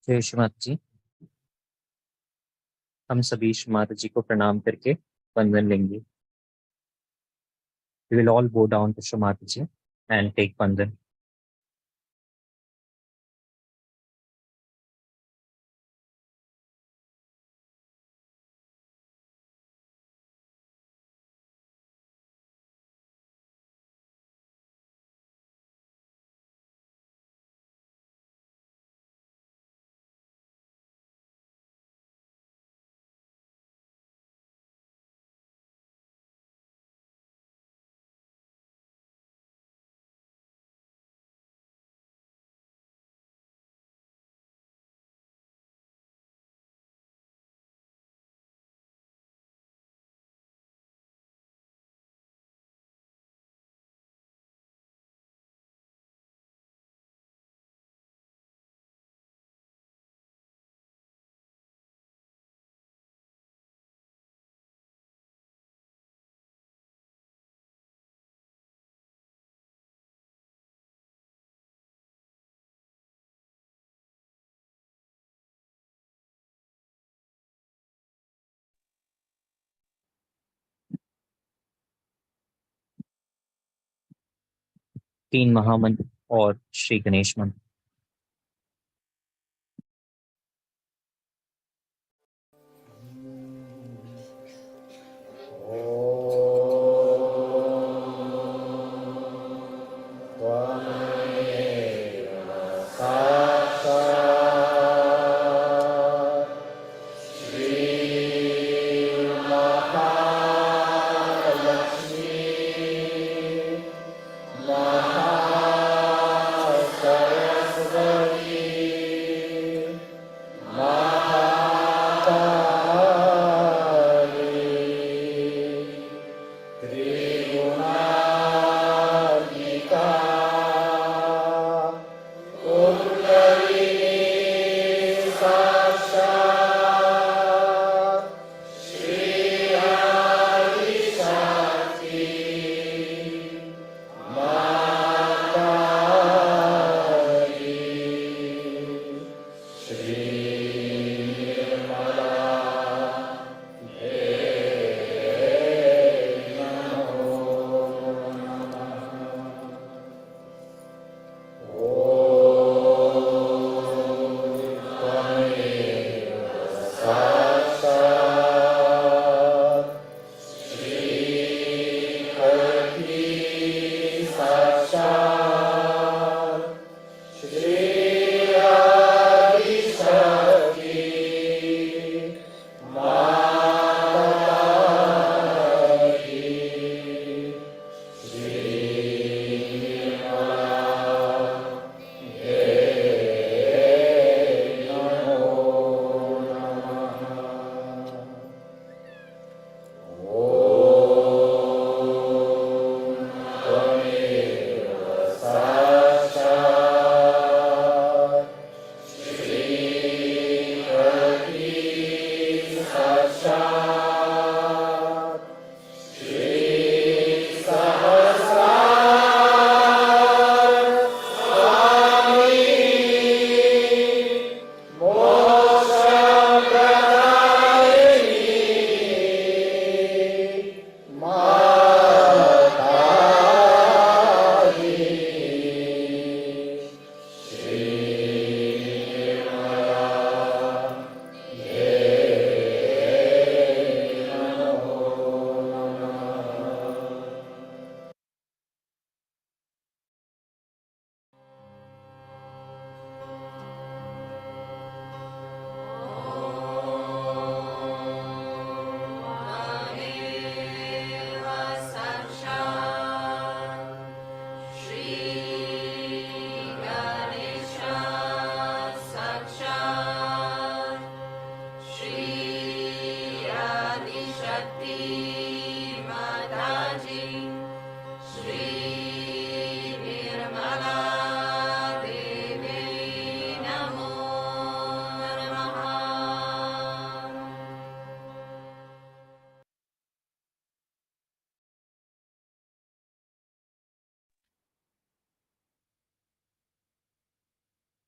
जय श्री माता जी। हम सभी श्री माता जी को प्रणाम करके वंदन लेंगे। We will all bow down to Shri Mata Ji and take Vandan. तीन महामंत्र और श्री गणेश मंत्र।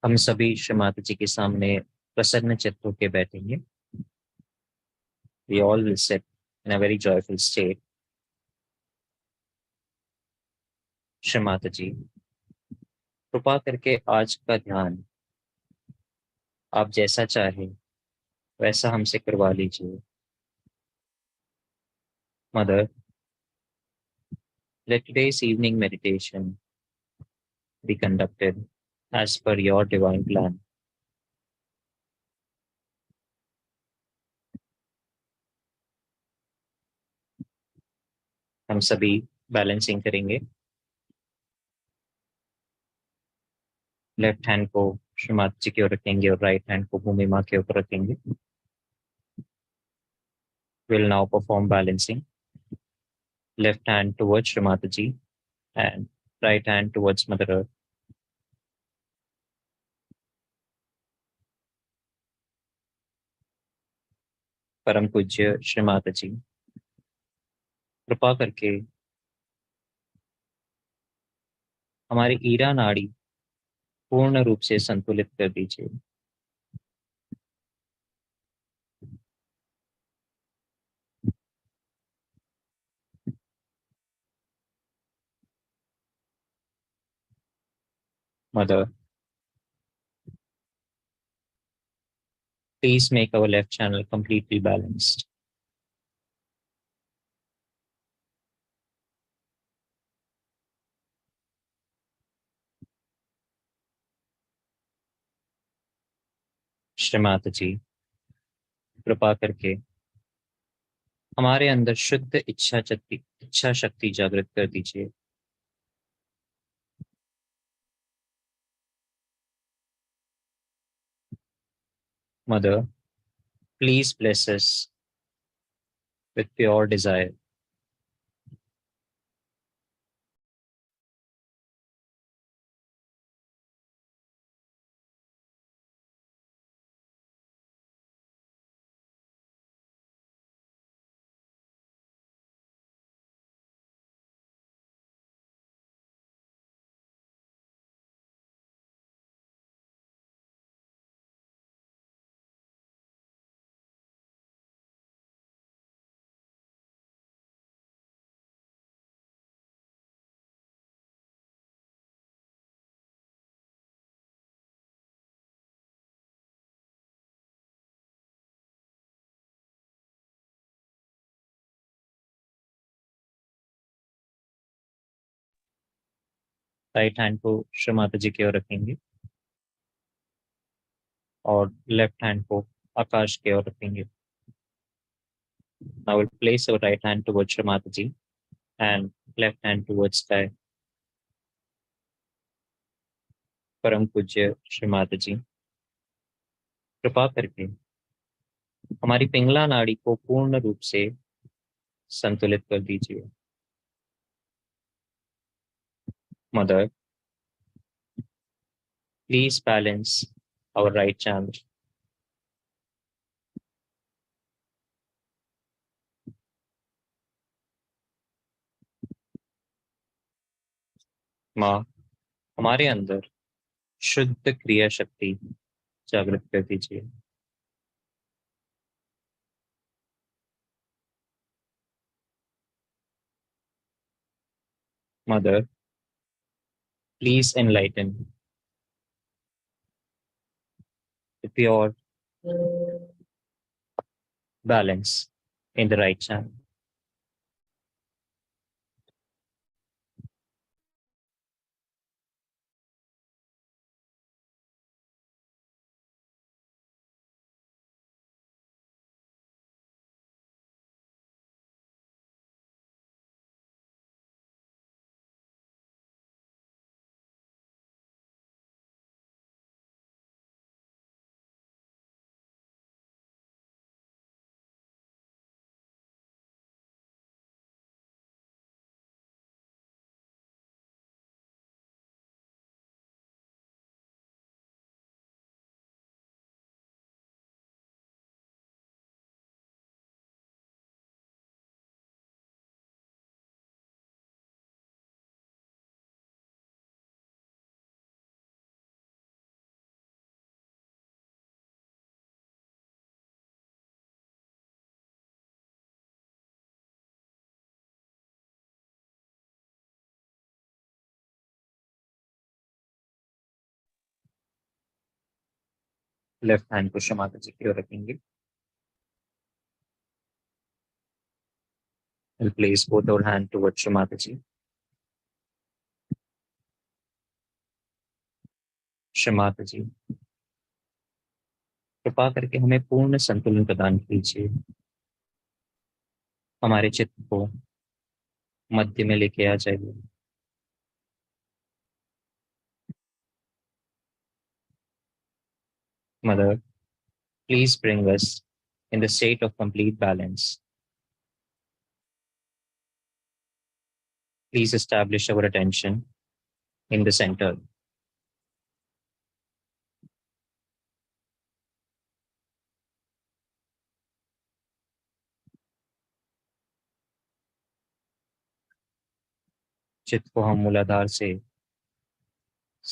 हम सभी श्री माता जी के सामने प्रसन्न चित्त होके बैठेंगे. We all will sit in a very joyful state. Shri Mata जी, कृपा करके आज का ध्यान आप जैसा चाहे वैसा हमसे करवा लीजिए. Mother, let today's evening meditation be conducted as per your divine plan. हम सभी बैलेंसिंग करेंगे. लेफ्ट हैंड को श्री माता जी की ओर रखेंगे और राइट हैंड को भूमि माँ के ऊपर रखेंगे. Will now perform balancing. Left hand towards Shri Mata Ji and right hand towards Mother Earth. परम पूज्य श्री माता जी, कृपा करके हमारी ईरा नाड़ी पूर्ण रूप से संतुलित कर दीजिए. Mother, please make our left channel completely balanced. Shri Mata जी, कृपा करके हमारे अंदर शुद्ध इच्छा शक्ति जागृत कर दीजिए. Mother, please bless us with pure desire. Right hand को श्री माता जी की ओर रखेंगे और लेफ्ट हैंड को आकाश की ओर रखेंगे. I will place our right hand towards Shri Mata Ji and left hand towards sky. परम पूज्य श्री माता जी, कृपा करके हमारी पिंगला नाड़ी को पूर्ण रूप से संतुलित कर दीजिए. Mother, please balance our right channel. माँ, हमारे अंदर शुद्ध क्रिया शक्ति जागृत कर दीजिए. Mother, please enlighten the pure balance in the right channel. Left hand को क्षमा जी की ओर रखेंगे। We'll place both our hand towards Shrimati ji. श्रीमाता जी, कृपा करके हमें पूर्ण संतुलन प्रदान कीजिए। हमारे चित्त को मध्य में लेके आ जाइए। Mother, please bring us in the state of complete balance. Please establish our attention in the center. चित्त को हम मूलाधार से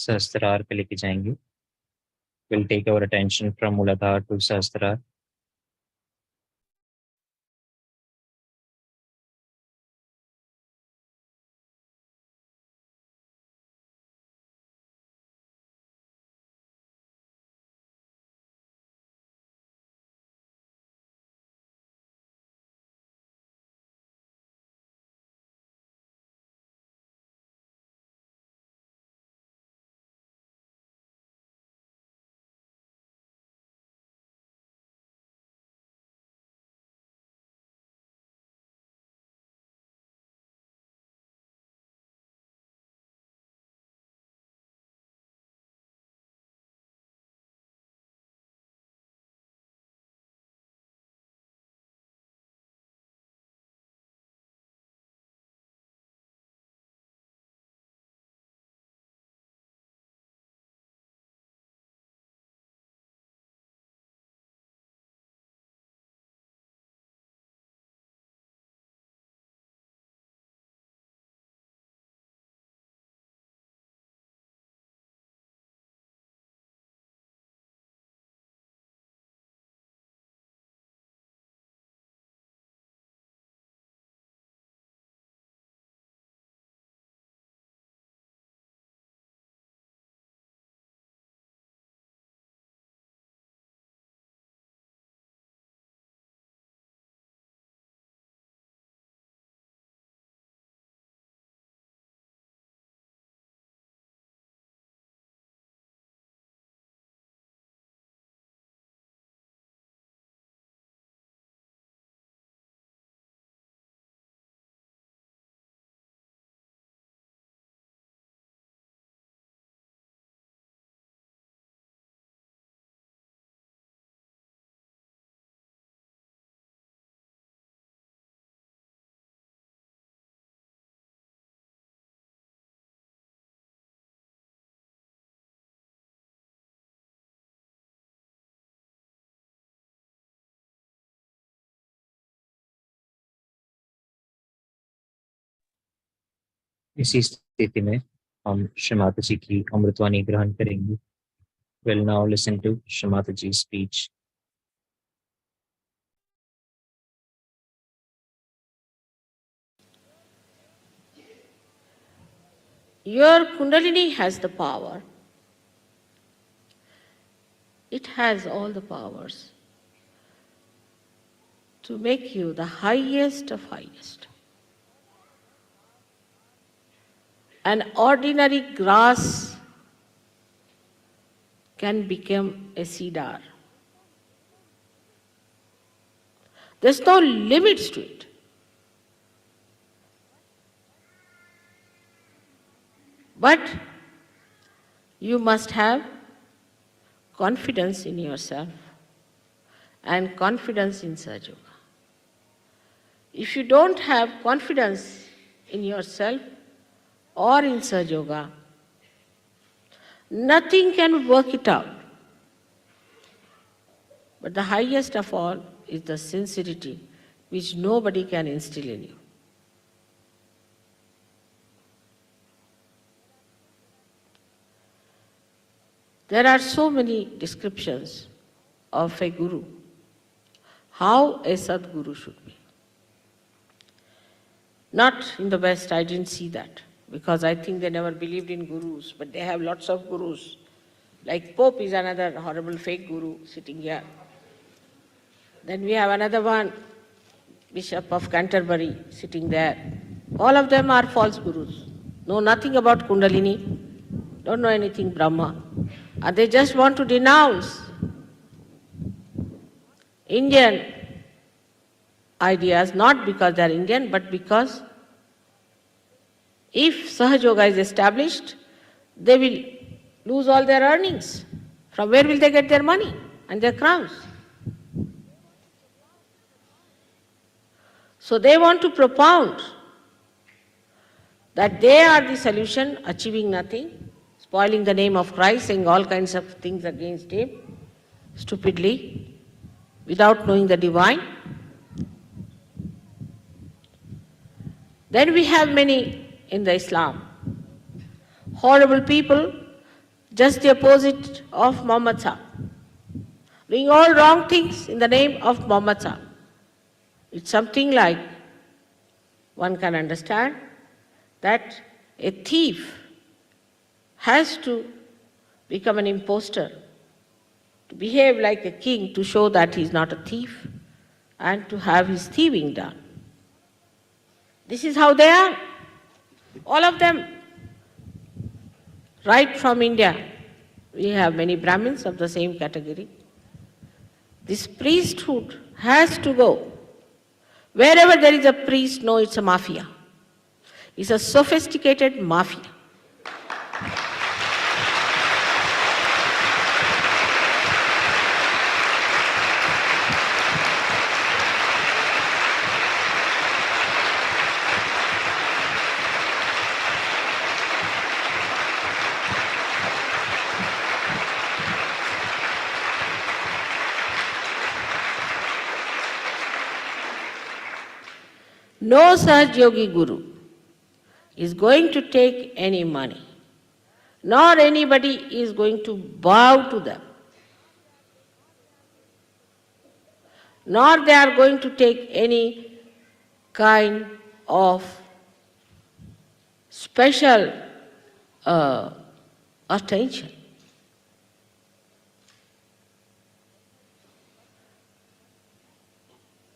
सहस्त्रार पे लेके जाएंगे। We'll take our attention from Muladhara to Sahasrara. इसी स्थिति में हम श्रीमाता जी की अमृतवाणी ग्रहण करेंगे। We'll now listen to Shrimati ji's speech. Your Kundalini has the power. It has all the powers to make you the highest of highest. An ordinary grass can become a cedar. There's no limits to it. But you must have confidence in yourself and confidence in Sahaja Yoga. If you don't have confidence in yourself or in Sahaja Yoga, nothing can work it out. But the highest of all is the sincerity which nobody can instill in you. There are so many descriptions of a guru, how a Sadguru should be. Not in the West, I didn't see that, because I think they never believed in gurus, but they have lots of gurus. Like Pope is another horrible fake guru sitting here. Then we have another one, Bishop of Canterbury, sitting there. All of them are false gurus. Know nothing about Kundalini, don't know anything Brahma. And they just want to denounce Indian ideas, not because they are Indian, but because if Sahaja Yoga is established, they will lose all their earnings. From where will they get their money and their crowns? So they want to propound that they are the solution, achieving nothing, spoiling the name of Christ, saying all kinds of things against him, stupidly, without knowing the divine. Then we have many in the Islam. Horrible people, just the opposite of Muhammad Sahib, doing all wrong things in the name of Muhammad Sahib. It's something like one can understand that a thief has to become an impostor, to behave like a king to show that he is not a thief and to have his thieving done. This is how they are, all of them. Right from India, we have many Brahmins of the same category. This priesthood has to go. Wherever there is a priest, no, it's a mafia. It's a sophisticated mafia. No such yogi guru is going to take any money, nor anybody is going to bow to them, nor they are going to take any kind of special attention.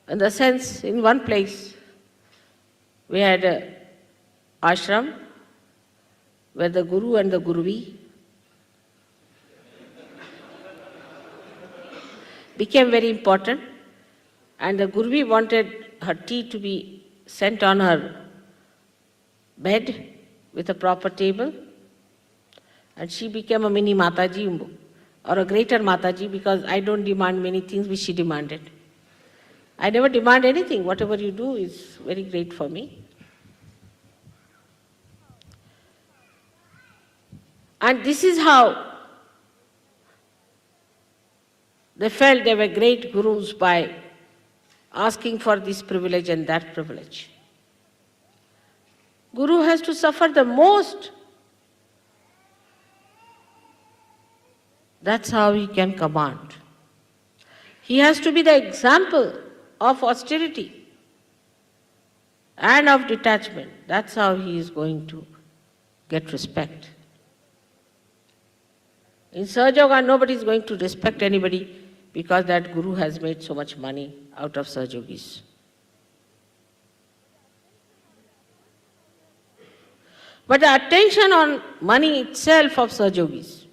In the sense, in one place, we had an ashram where the guru and the guruvi became very important, and the guruvi wanted her tea to be sent on her bed with a proper table, and she became a mini Mataji or a greater Mataji, because I don't demand many things which she demanded. I never demand anything. Whatever you do is very great for me. And this is how they felt they were great gurus, by asking for this privilege and that privilege. Guru has to suffer the most. That's how he can command. He has to be the example of austerity and of detachment. That's how he is going to get respect. In Sahaja Yoga, nobody is going to respect anybody because that guru has made so much money out of Sahaja Yogis. But the attention on money itself of Sahaja Yogis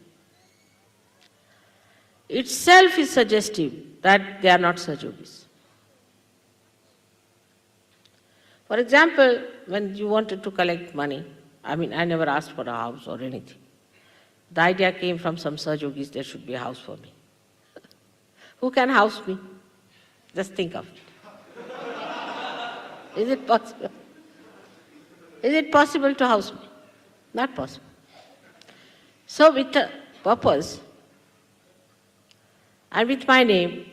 itself is suggestive that they are not Sahaja Yogis. For example, when you wanted to collect money, I never asked for a house or anything. The idea came from some Sahaja Yogis, there should be a house for me. Who can house me? Just think of it. Is it possible? Is it possible to house me? Not possible. So with a purpose and with my name,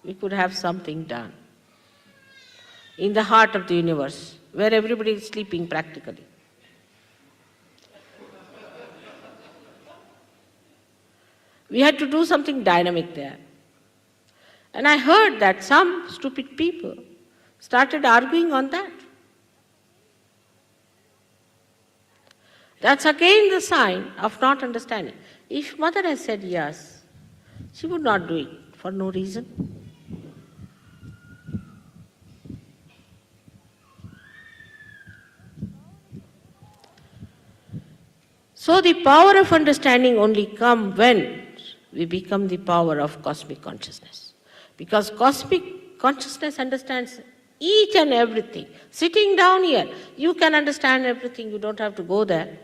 we could have something done in the heart of the universe, where everybody is sleeping practically. We had to do something dynamic there. And I heard that some stupid people started arguing on that. That's again the sign of not understanding. If mother has said yes, she would not do it for no reason. So the power of understanding only comes when we become the power of cosmic consciousness. Because cosmic consciousness understands each and everything. Sitting down here, you can understand everything, you don't have to go there.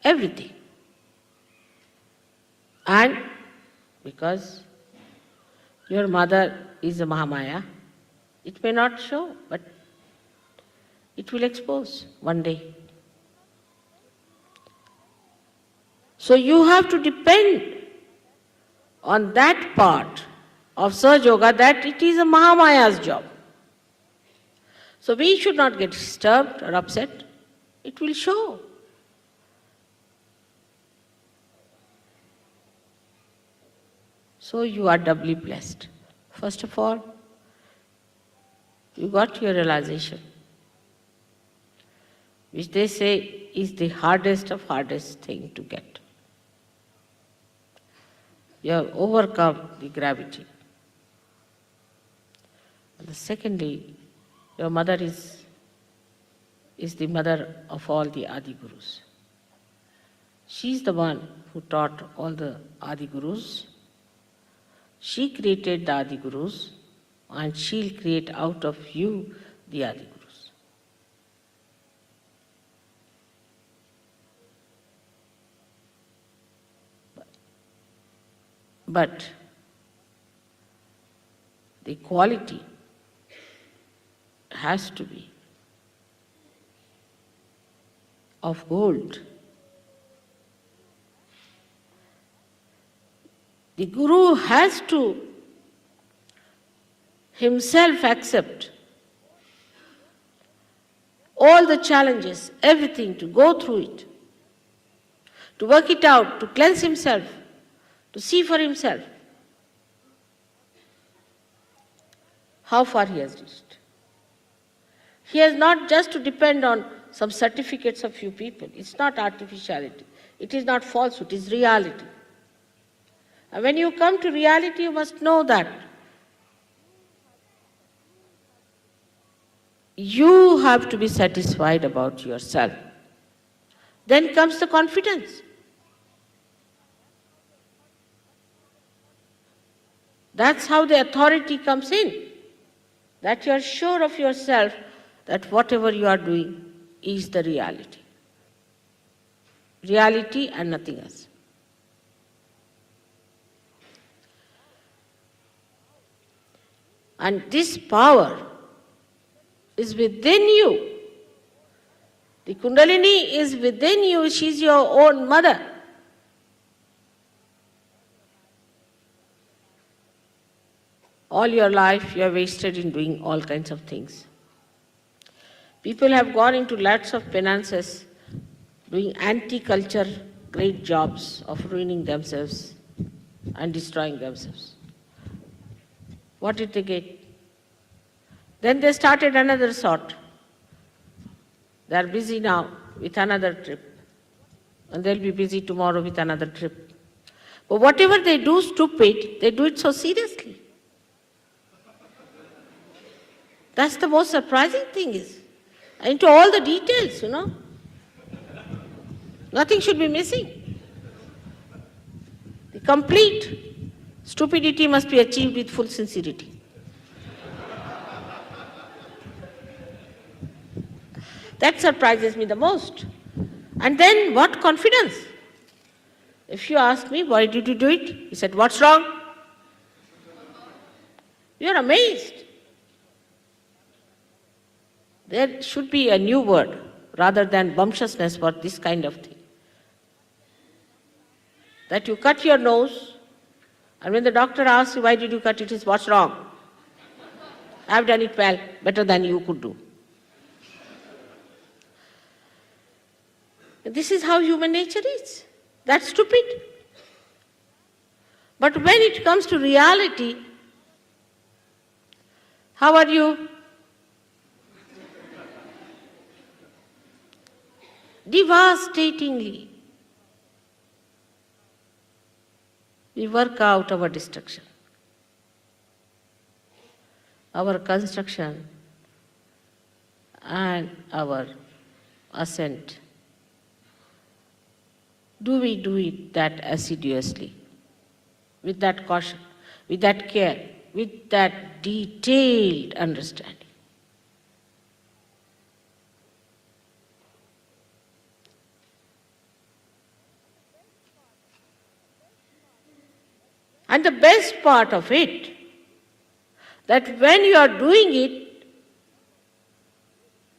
Everything. And because your mother is a Mahamaya, it may not show, but it will expose one day. So you have to depend on that part of Sahaja Yoga that it is a Mahamaya's job. So we should not get disturbed or upset. It will show. So you are doubly blessed. First of all, you got your realization, which they say is the hardest of hardest thing to get. You have overcome the gravity. And secondly, your mother is the mother of all the Adi Gurus. She is the one who taught all the Adi Gurus. She created the Adi Gurus, and she'll create out of you the Adi Gurus. But the quality has to be of gold. The Guru has to himself accept all the challenges, everything, to go through it, to work it out, to cleanse himself, to see for himself how far he has reached. He has not just to depend on some certificates of few people. It's not artificiality. It is not falsehood. It is reality. And when you come to reality, you must know that you have to be satisfied about yourself. Then comes the confidence. That's how the authority comes in. That you are sure of yourself that whatever you are doing is the reality. Reality and nothing else. And this power is within you. The Kundalini is within you. She is your own mother. All your life you have wasted in doing all kinds of things. People have gone into lots of penances, doing anti-culture great jobs of ruining themselves and destroying themselves. What did they get? Then they started another sort. They are busy now with another trip. And they'll be busy tomorrow with another trip. But whatever they do stupid, they do it so seriously. That's the most surprising thing is. Into all the details, Nothing should be missing. The complete stupidity must be achieved with full sincerity. That surprises me the most. And then what confidence? If you ask me, why did you do it? He said, what's wrong? You're amazed. There should be a new word rather than bumptiousness for this kind of thing. That you cut your nose, and when the doctor asks you, why did you cut it, he says, what's wrong? I've done it well, better than you could do. This is how human nature is. That's stupid. But when it comes to reality, how are you? devastatingly. We work out our destruction, our construction, and our ascent. Do we do it that assiduously, with that caution, with that care, with that detailed understanding? And the best part of it, that when you are doing it,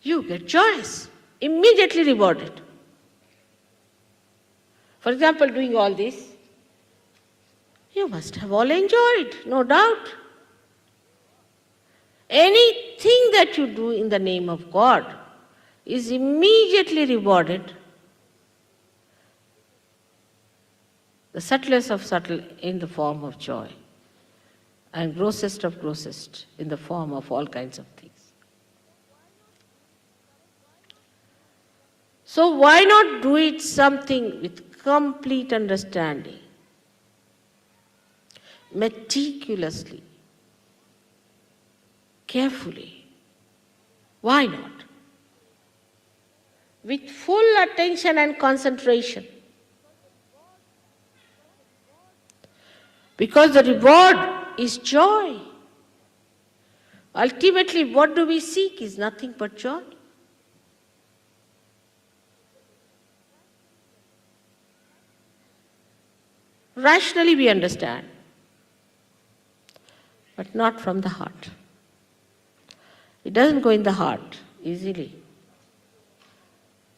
you get choice, immediately rewarded. For example, doing all this, you must have all enjoyed, no doubt. Anything that you do in the name of God is immediately rewarded. The subtlest of subtle in the form of joy, and grossest of grossest in the form of all kinds of things. So why not do it something with complete understanding, meticulously, carefully? Why not? With full attention and concentration. Because the reward is joy. Ultimately, what do we seek is nothing but joy. Rationally we understand, but not from the heart. It doesn't go in the heart easily.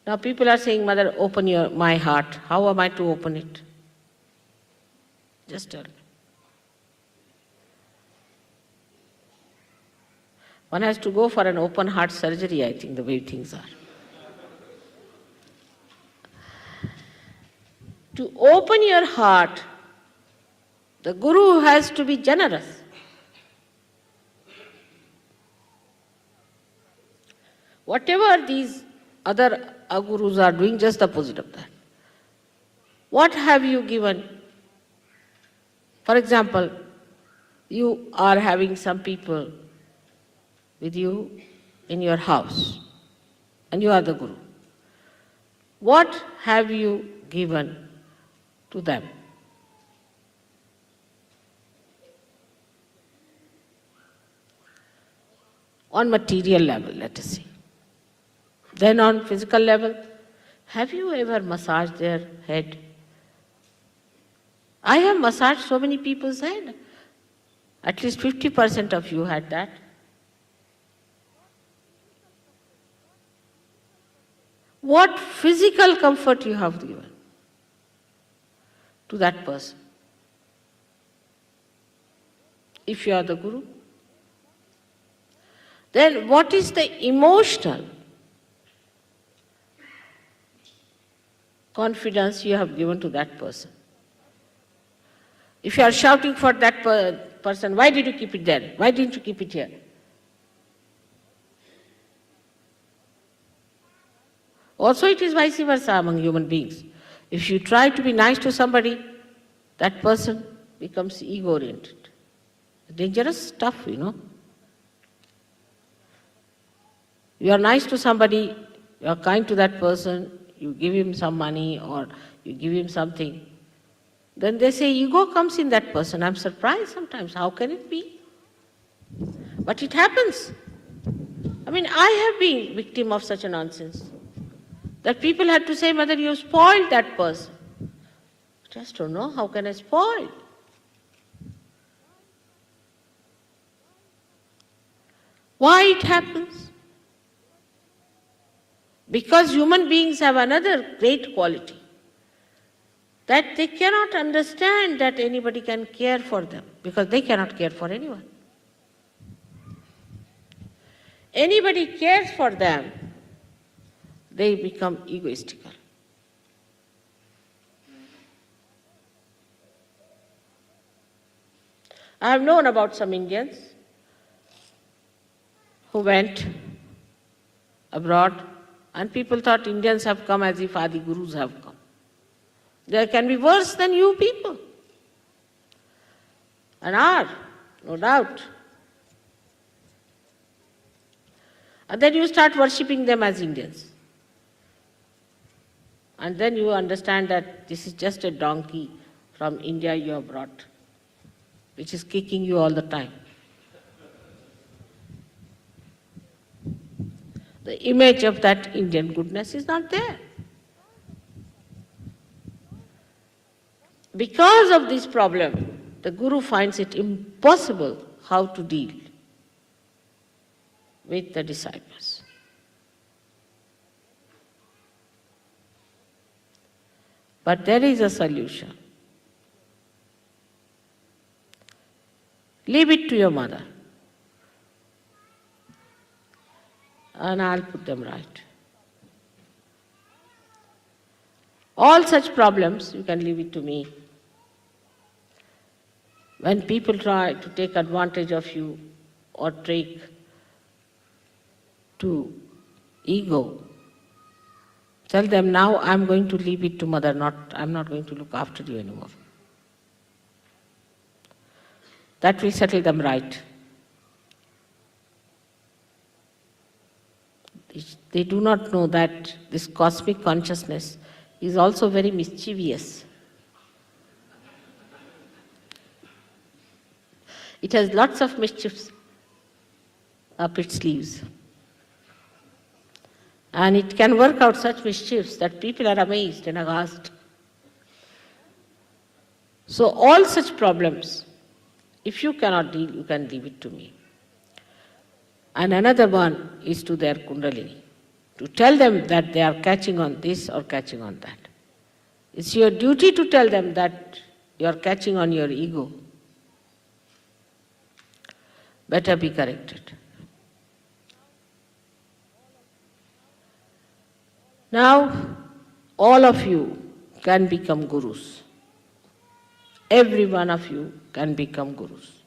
Now people are saying, Mother, open my heart. How am I to open it? Just tell me. One has to go for an open heart surgery, I think, the way things are. To open your heart, the Guru has to be generous. Whatever these other gurus are doing, just the opposite of that. What have you given? For example, you are having some people with you in your house, and you are the Guru. What have you given to them? On material level, let us say. Then on physical level, have you ever massaged their head? I have massaged so many people's head. At least 50% of you had that. What physical comfort you have given to that person? If you are the Guru. Then what is the emotional confidence you have given to that person? If you are shouting for that person, why did you keep it there? Why didn't you keep it here? Also, it is vice versa among human beings. If you try to be nice to somebody, that person becomes ego-oriented. Dangerous stuff, you know. You are nice to somebody, you are kind to that person, you give him some money or you give him something. Then they say ego comes in that person. I'm surprised sometimes. How can it be? But it happens. I mean, I have been victim of such a nonsense. That people had to say, Mother, you spoiled that person. Just don't know, how can I spoil? Why it happens? Because human beings have another great quality, that they cannot understand that anybody can care for them, because they cannot care for anyone. Anybody cares for them, they become egoistical. I have known about some Indians who went abroad And people thought Indians have come as if Adi Gurus have come. There can be worse than you people. And are, no doubt. And then you start worshipping them as Indians. And then you understand that this is just a donkey from India you have brought, which is kicking you all the time. The image of that Indian goodness is not there. Because of this problem, the Guru finds it impossible how to deal with the disciples. But there is a solution. Leave it to your mother, and I'll put them right. All such problems, you can leave it to me. When people try to take advantage of you or take to ego, tell them, now I'm going to leave it to mother, I'm not going to look after you anymore. That will settle them right. They do not know that this cosmic consciousness is also very mischievous. It has lots of mischiefs up its sleeves. And it can work out such mischiefs that people are amazed and aghast. So all such problems, if you cannot deal, you can leave it to me. And another one is to their Kundalini, to tell them that they are catching on this or catching on that. It's your duty to tell them that you are catching on your ego. Better be corrected. Now, all of you can become gurus. Every one of you can become gurus.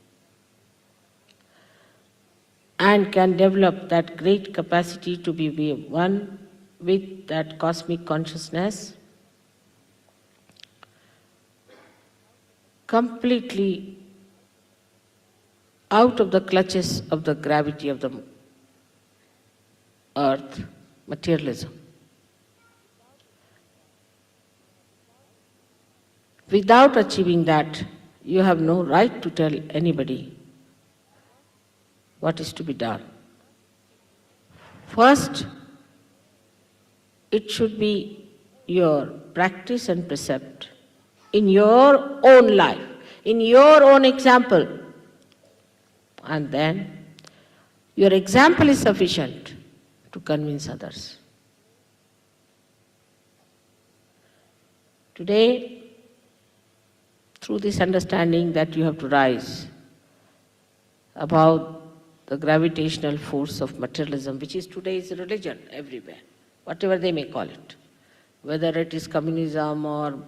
And can develop that great capacity to be one with that cosmic consciousness, completely out of the clutches of the gravity of the earth, materialism. Without achieving that, you have no right to tell anybody what is to be done. First, it should be your practice and precept in your own life, in your own example. And then, your example is sufficient to convince others. Today, through this understanding that you have to rise about the gravitational force of materialism, which is today's religion everywhere, whatever they may call it, whether it is communism or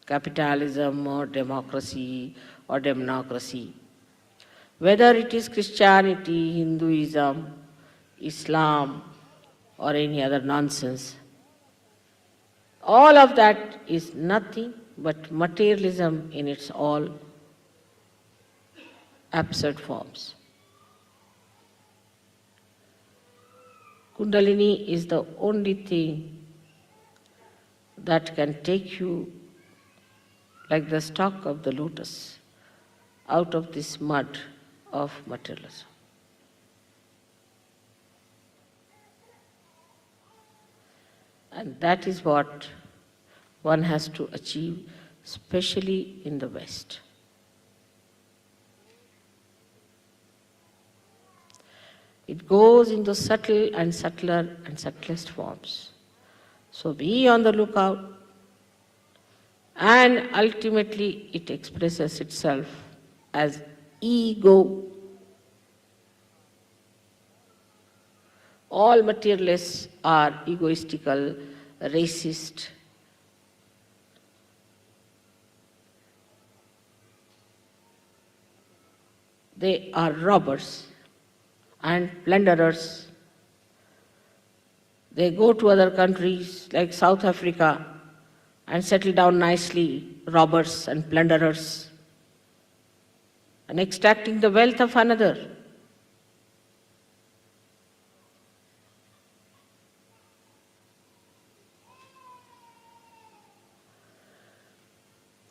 capitalism or democracy or democracy, whether it is Christianity, Hinduism, Islam or any other nonsense, all of that is nothing but materialism in its all absurd forms. Kundalini is the only thing that can take you like the stalk of the lotus out of this mud of materialism. And that is what one has to achieve, especially in the West. It goes into subtle and subtler and subtlest forms. So be on the lookout, and ultimately it expresses itself as ego. All materialists are egoistical, racist. They are robbers and plunderers They go to other countries like South Africa and settle down nicely, robbers and plunderers, and extracting the wealth of another.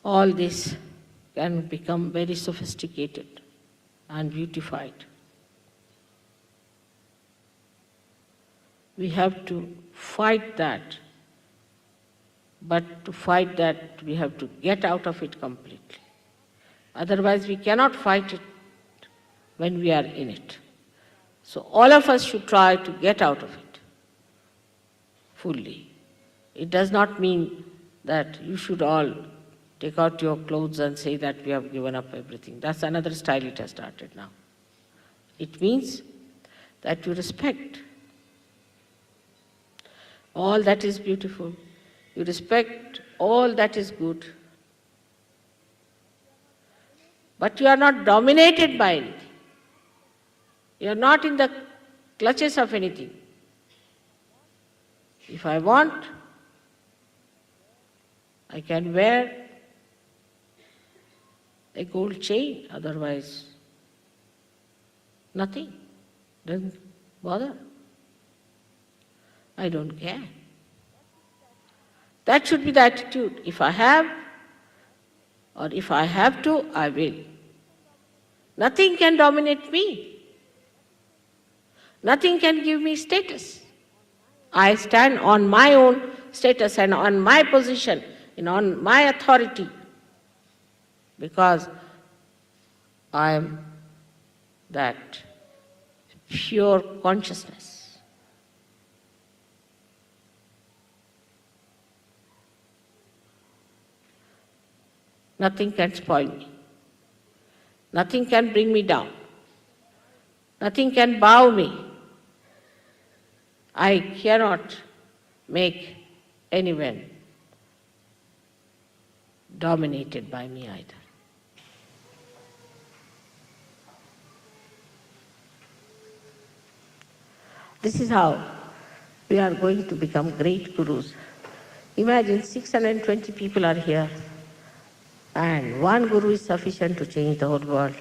All this can become very sophisticated and beautified. We have to fight that, but to fight that we have to get out of it completely. Otherwise we cannot fight it when we are in it. So all of us should try to get out of it fully. It does not mean that you should all take out your clothes and say that we have given up everything. That's another style it has started now. It means that you respect all that is beautiful, you respect all that is good, but you are not dominated by anything. You are not in the clutches of anything. If I want, I can wear a gold chain, otherwise nothing, doesn't bother. I don't care. That should be the attitude. If I have, or if I have to, I will. Nothing can dominate me. Nothing can give me status. I stand on my own status and on my position and on my authority because I am that pure consciousness. Nothing can spoil me. Nothing can bring me down. Nothing can bow me. I cannot make anyone dominated by me either. This is how we are going to become great gurus. Imagine 620 people are here, and one guru is sufficient to change the whole world.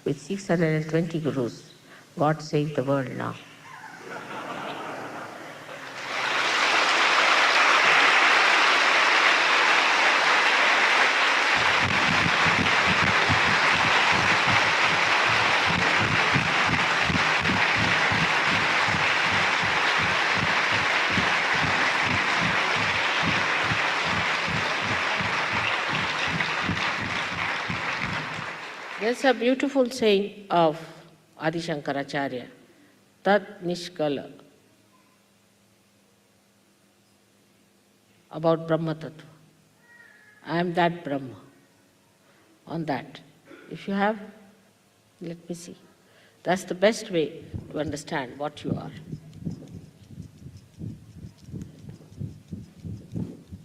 With 620 gurus, God save the world now. There's a beautiful saying of Adi Shankaracharya, Tat Nishkala, about Brahma Tattva. I am that Brahma. On that. If you have, let me see. That's the best way to understand what you are.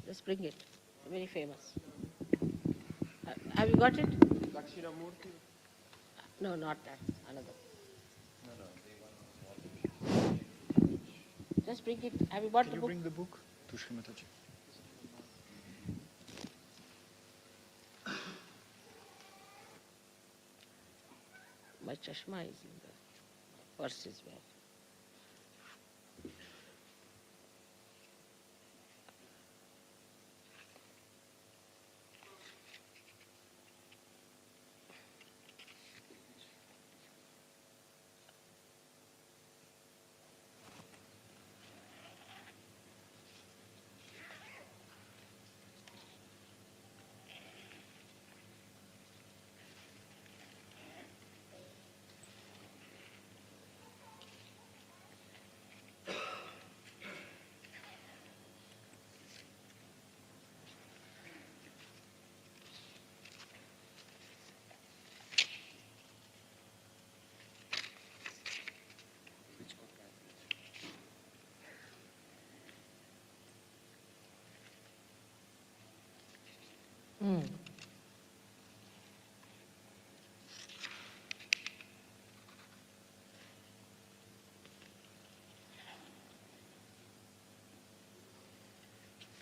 Just bring it. Very famous. Have you got it? No, not that. Another. Just bring it. Have you bought the book? Bring the book to Srimataji. My chashma is in the purse as well.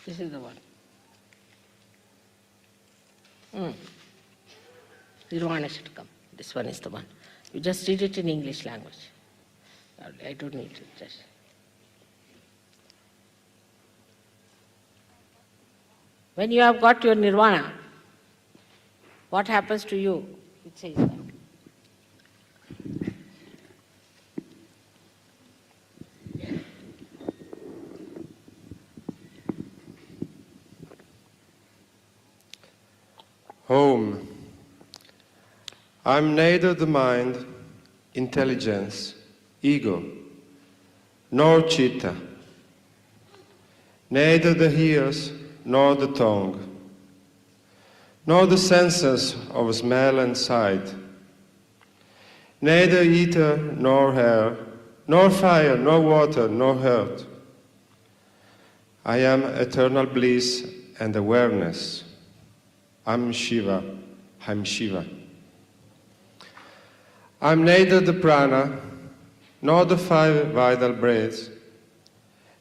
This is the one. Nirvana should come. This one is the one. You just read it in English language. I don't need to just. When you have got your nirvana, what happens to you? It says that. Home. I'm neither the mind, intelligence, ego, nor chitta, neither the ears nor the tongue, nor the senses of smell and sight, neither ether nor air, nor fire, nor water, nor earth. I am eternal bliss and awareness. I'm Shiva, I'm Shiva. I'm neither the prana, nor the 5 vital breaths,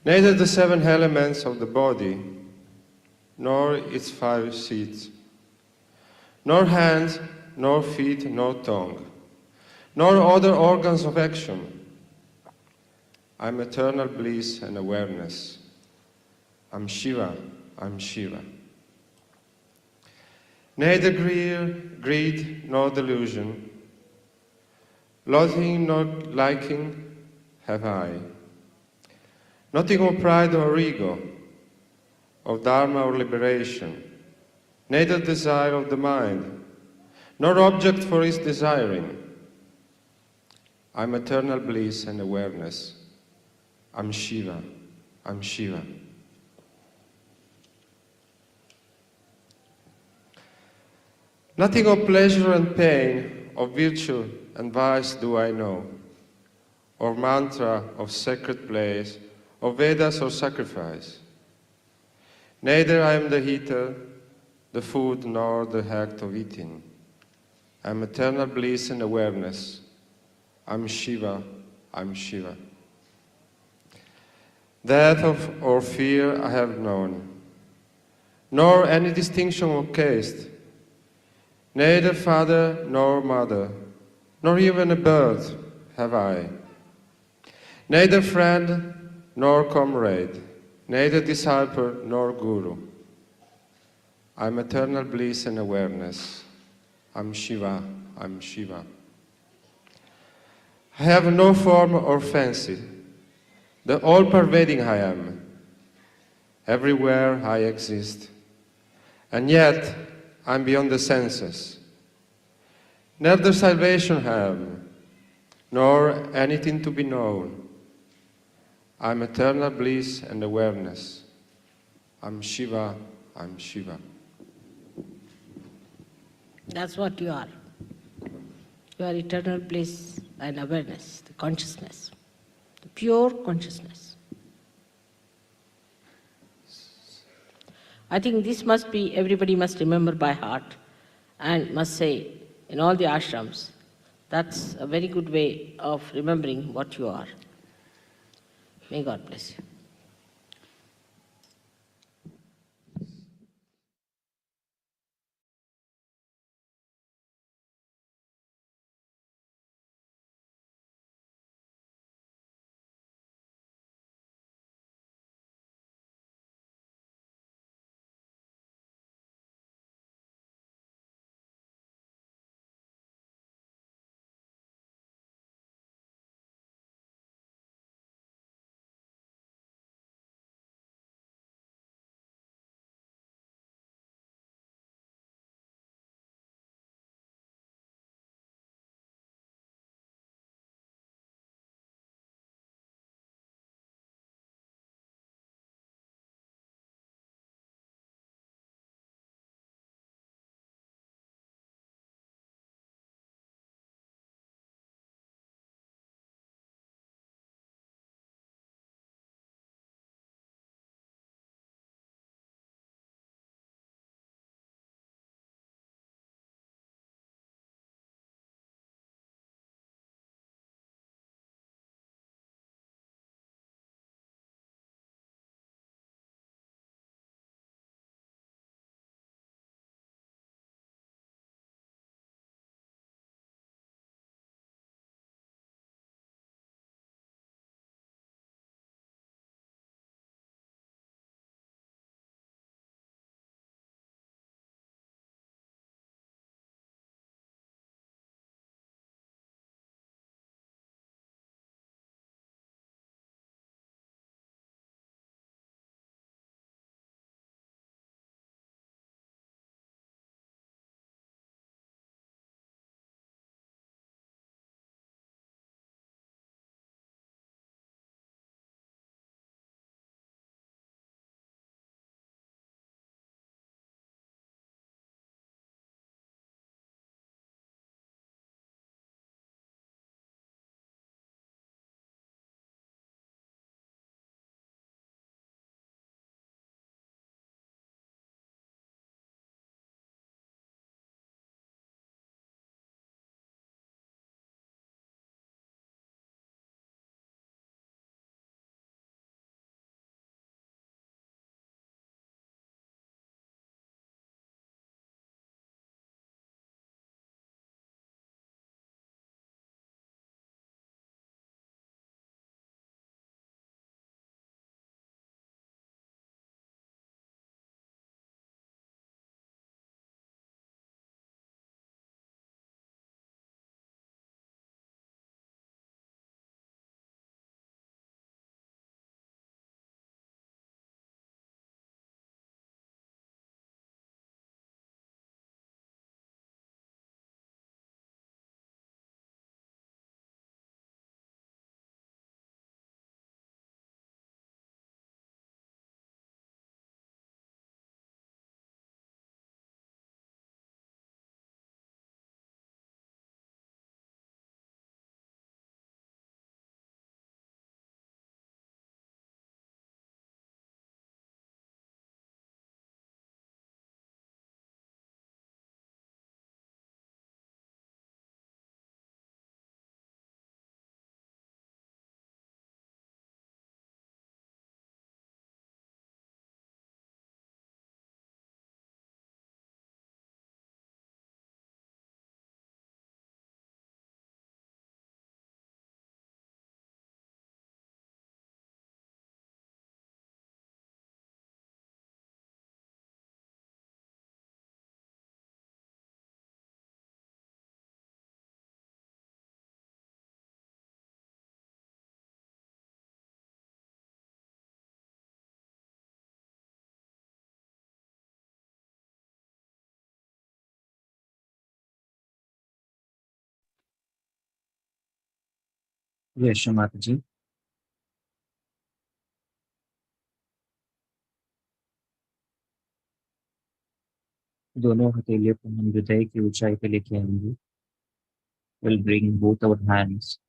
neither the 7 elements of the body, nor its 5 seats, nor hands, nor feet, nor tongue, nor other organs of action. I'm eternal bliss and awareness. I'm Shiva, I'm Shiva. Neither greed nor delusion, loathing nor liking have I. Nothing of pride or ego, of dharma or liberation, neither desire of the mind, nor object for its desiring. I'm eternal bliss and awareness. I'm Shiva, I'm Shiva. Nothing of pleasure and pain, of virtue and vice do I know, or mantra of sacred place, of Vedas or sacrifice. Neither I am the eater, the food, nor the act of eating. I am eternal bliss and awareness. I'm Shiva, I'm Shiva. Death or fear I have known, nor any distinction of caste, neither father nor mother, nor even a bird have I. Neither friend nor comrade, neither disciple nor guru. I'm eternal bliss and awareness. I'm Shiva, I'm Shiva. I have no form or fancy. The all-pervading I am. Everywhere I exist. And yet, I'm beyond the senses. Neither salvation have, nor anything to be known. I'm eternal bliss and awareness. I'm Shiva, I'm Shiva. That's what you are. You are eternal bliss and awareness, the consciousness, the pure consciousness. I think this must be, everybody must remember by heart and must say in all the ashrams. That's a very good way of remembering what you are. May God bless you. जय श्री माता जी। दोनों हथेलियों को हम हृदय की ऊंचाई पे लेके आएंगे। We'll bring both our hands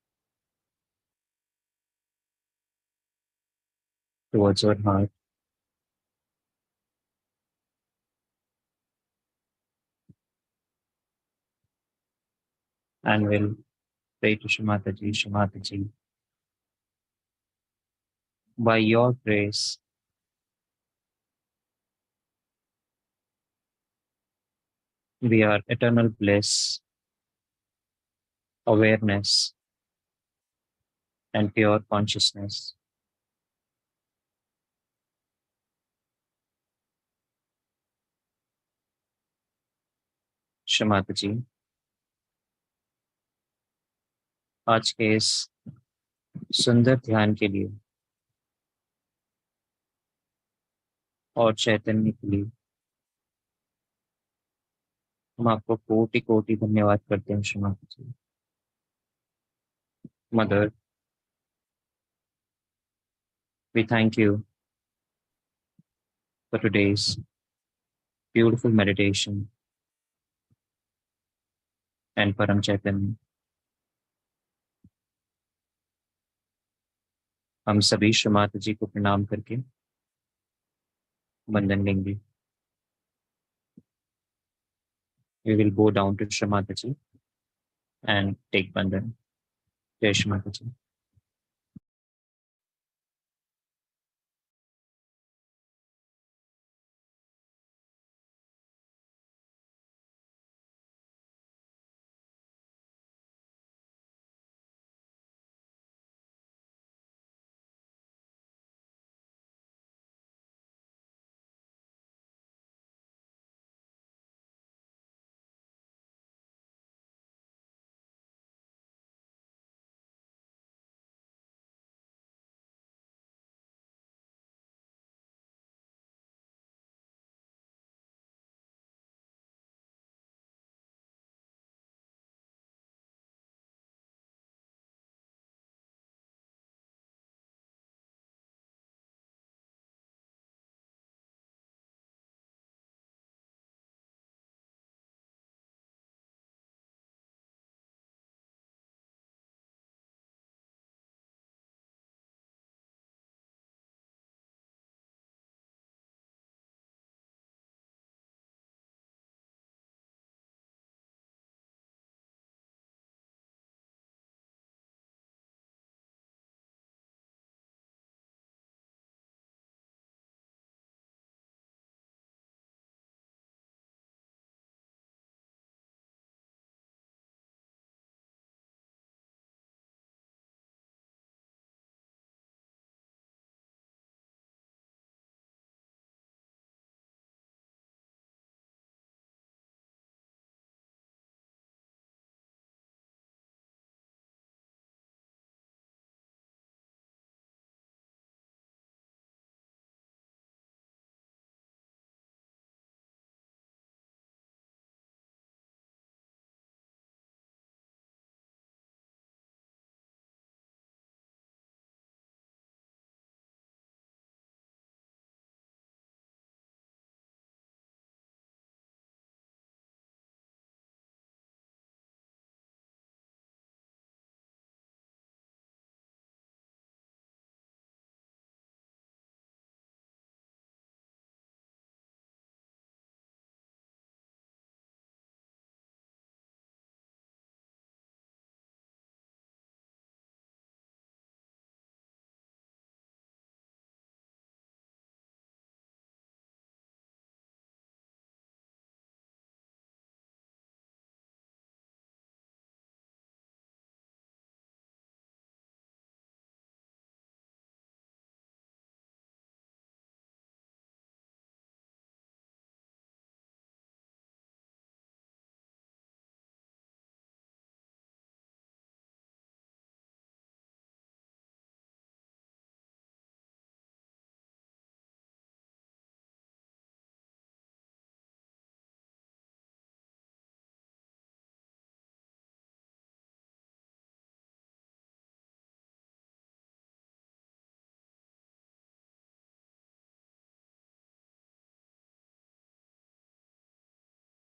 towards our heart and we'll pray to Shri Mata Ji, by your grace, we are eternal bliss, awareness, and pure consciousness. Shri Mata Ji, आज के इस सुंदर ध्यान के लिए और चैतन्य के लिए हम आपको कोटि कोटि धन्यवाद करते हैं। श्री माता जी, Mother, we thank you for today's beautiful meditation and Param Chaitanya. हम सभी श्री माता जी को प्रणाम करके वंदन लेंगे। We will go down to Shri Mata Ji and take Vandan. Jai Shri Mata Ji.